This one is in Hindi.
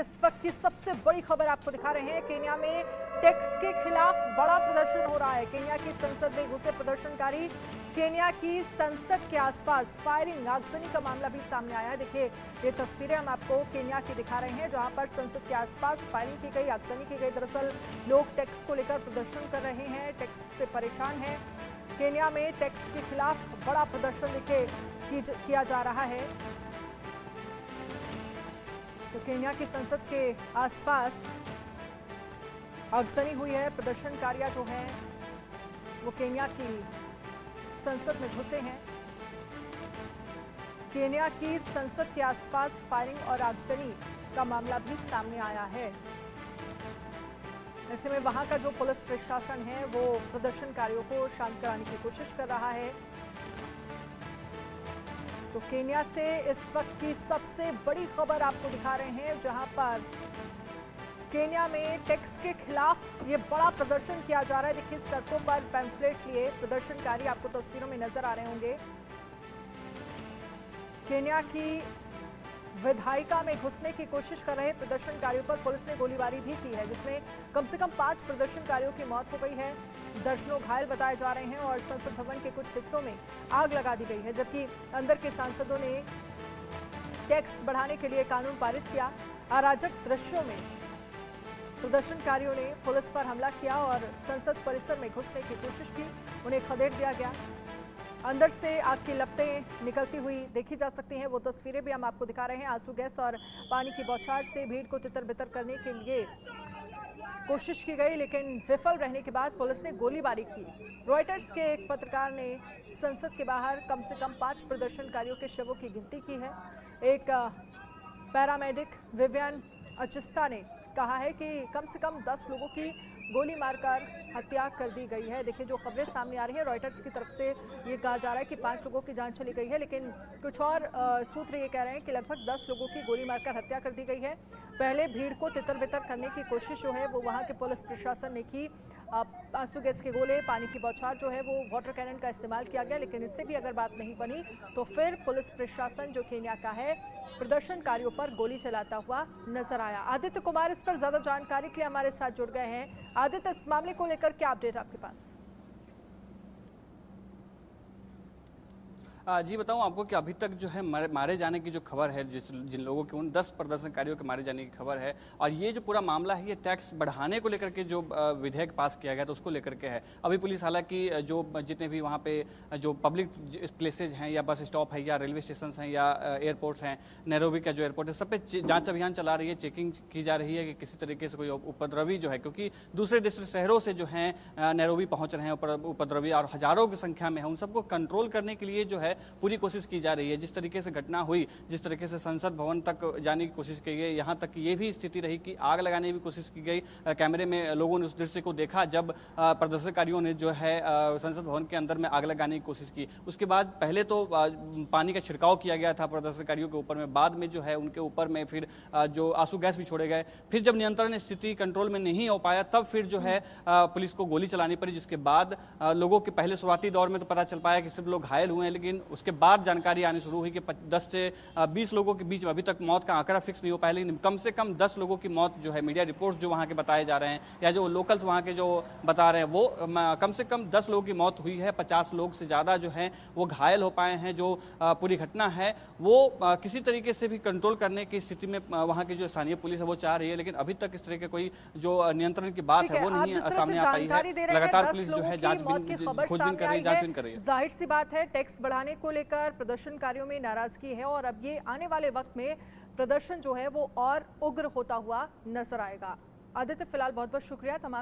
इस वक्त की सबसे बड़ी खबर आपको दिखा रहे हैं। केन्या में टैक्स के खिलाफ बड़ा प्रदर्शन हो रहा है। केन्या की संसद में घुसे प्रदर्शनकारी। केन्या की संसद के आसपास फायरिंग, आगजनी का मामला भी सामने आया है। देखिए, ये तस्वीरें हम आपको केन्या की दिखा रहे हैं, जहां पर संसद के आसपास फायरिंग की गई, आगजनी की गई। दरअसल लोग टैक्स को लेकर प्रदर्शन कर रहे हैं, टैक्स से परेशान हैं। केन्या में टैक्स के खिलाफ बड़ा प्रदर्शन देखिए किया जा रहा है। तो केन्या की संसद के आसपास आगजनी हुई है। प्रदर्शनकारियां जो हैं वो केन्या की संसद में घुसे हैं। केन्या की संसद के आसपास फायरिंग और आगजनी का मामला भी सामने आया है। ऐसे में वहां का जो पुलिस प्रशासन है वो प्रदर्शनकारियों को शांत कराने की कोशिश कर रहा है। तो केन्या से इस वक्त की सबसे बड़ी खबर आपको दिखा रहे हैं, जहां पर केन्या में टैक्स के खिलाफ ये बड़ा प्रदर्शन किया जा रहा है। देखिए, सड़कों पर पैम्फलेट लिए प्रदर्शनकारी आपको तस्वीरों में नजर आ रहे होंगे। केन्या की विधायिका में घुसने की कोशिश कर रहे प्रदर्शनकारियों पर पुलिस ने गोलीबारी भी की है, जिसमें कम से कम 5 प्रदर्शनकारियों की मौत हो गई है। दर्जनों घायल बताए जा रहे हैं और संसद भवन के कुछ हिस्सों में आग लगा दी गई है, जबकि अंदर के सांसदों ने टैक्स बढ़ाने के लिए कानून पारित किया। अराजक दृश्यों में प्रदर्शनकारियों ने पुलिस पर हमला किया और संसद परिसर में घुसने की कोशिश की। उन्हें खदेड़ दिया गया। अंदर से आग की लपटें निकलती हुई देखी जा सकती हैं। वो तस्वीरें भी हम आपको दिखा रहे हैं। आंसू गैस और पानी की बौछार से भीड़ को तितर-बितर करने के लिए कोशिश की गई, लेकिन विफल रहने के बाद पुलिस ने गोलीबारी की। रॉयटर्स के एक पत्रकार ने संसद के बाहर कम से कम 5 प्रदर्शनकारियों के शवों की गिनती की है। एक पैरामेडिक विवियन अचिस्ता ने कहा है कि कम से कम 10 लोगों की गोली मारकर हत्या कर दी गई है। देखिए, जो खबरें सामने आ रही है, रॉयटर्स की तरफ से ये कहा जा रहा है कि 5 लोगों की जान चली गई है, लेकिन कुछ और सूत्र ये कह रहे हैं कि लगभग 10 लोगों की गोली मारकर हत्या कर दी गई है। पहले भीड़ को तितर-बितर करने की कोशिश जो है वो वहाँ के पुलिस प्रशासन ने की। आंसू गैस के गोले, पानी की बौछार जो है वो वाटर कैनन का इस्तेमाल किया गया, लेकिन इससे भी अगर बात नहीं बनी तो फिर पुलिस प्रशासन जो केन्या का है प्रदर्शनकारियों पर गोली चलाता हुआ नजर आया। आदित्य कुमार इस पर ज्यादा जानकारी के लिए हमारे साथ जुड़ गए हैं। आदित्य, इस मामले को लेकर क्या अपडेट आपके पास? जी बताऊं आपको कि अभी तक जो है मारे जाने की जो खबर है, जिन लोगों के, उन 10 प्रदर्शनकारियों के मारे जाने की खबर है। और ये जो पूरा मामला है, ये टैक्स बढ़ाने को लेकर के जो विधेयक पास किया गया था उसको लेकर के है। अभी पुलिस हालांकि जो जितने भी वहाँ पे जो पब्लिक प्लेसेज हैं, या बस स्टॉप है, या रेलवे स्टेशन हैं, या एयरपोर्ट्स हैं, नैरोबी का जो एयरपोर्ट है, सब पे जाँच अभियान चला रही है, चेकिंग की जा रही है कि किसी तरीके से कोई उपद्रवी जो है, क्योंकि दूसरे शहरों से जो है नैरोबी पहुँच रहे हैं उपद्रवी और हजारों की संख्या में है, उन सबको कंट्रोल करने के लिए जो है पूरी कोशिश की जा रही है। जिस तरीके से घटना हुई, जिस तरीके से संसद भवन तक जाने की कोशिश की गई, यहाँ तक कि ये भी स्थिति रही कि आग लगाने की भी कोशिश की गई। कैमरे में लोगों ने उस दृश्य को देखा जब प्रदर्शनकारियों ने जो है संसद भवन के अंदर में आग लगाने की कोशिश की। उसके बाद पहले तो पानी का छिड़काव किया गया था प्रदर्शनकारियों के ऊपर में, बाद में जो है उनके ऊपर में फिर जो आंसू गैस भी छोड़े गए। फिर जब नियंत्रण स्थिति कंट्रोल में नहीं हो पाया, तब फिर जो है पुलिस को गोली चलानी पड़ी, जिसके बाद लोगों के पहले शुरुआती दौर में तो पता चल पाया कि सिर्फ लोग घायल हुए हैं, लेकिन उसके बाद जानकारी आनी शुरू हुई कि 10 से 20 लोगों के बीच में, अभी तक मौत का आंकड़ा फिक्स नहीं हो पाया, लेकिन कम से कम 10 लोगों की मौत जो है, मीडिया रिपोर्ट्स जो वहाँ के बताए जा रहे हैं या जो लोकल्स वहाँ के जो बता रहे हैं, वो कम से कम 10 लोगों की मौत हुई है। 50 लोग से ज़्यादा जो हैं वो घायल हो पाए हैं। जो पूरी घटना है वो किसी तरीके से भी कंट्रोल करने की स्थिति में वहाँ की जो स्थानीय पुलिस है वो चाह रही है, लेकिन अभी तक इस तरह के कोई जो नियंत्रण की बात है वो नहीं सामने आ पाई है। लगातार पुलिस जो है खोजबीन कर रही है, जांचबीन कर रही है। जाहिर सी बात है, टैक्स बढ़ाने को लेकर प्रदर्शनकारियों में नाराजगी है और अब ये आने वाले वक्त में प्रदर्शन जो है वो और उग्र होता हुआ नजर आएगा। आदित्य, फिलहाल बहुत बहुत शुक्रिया तमाम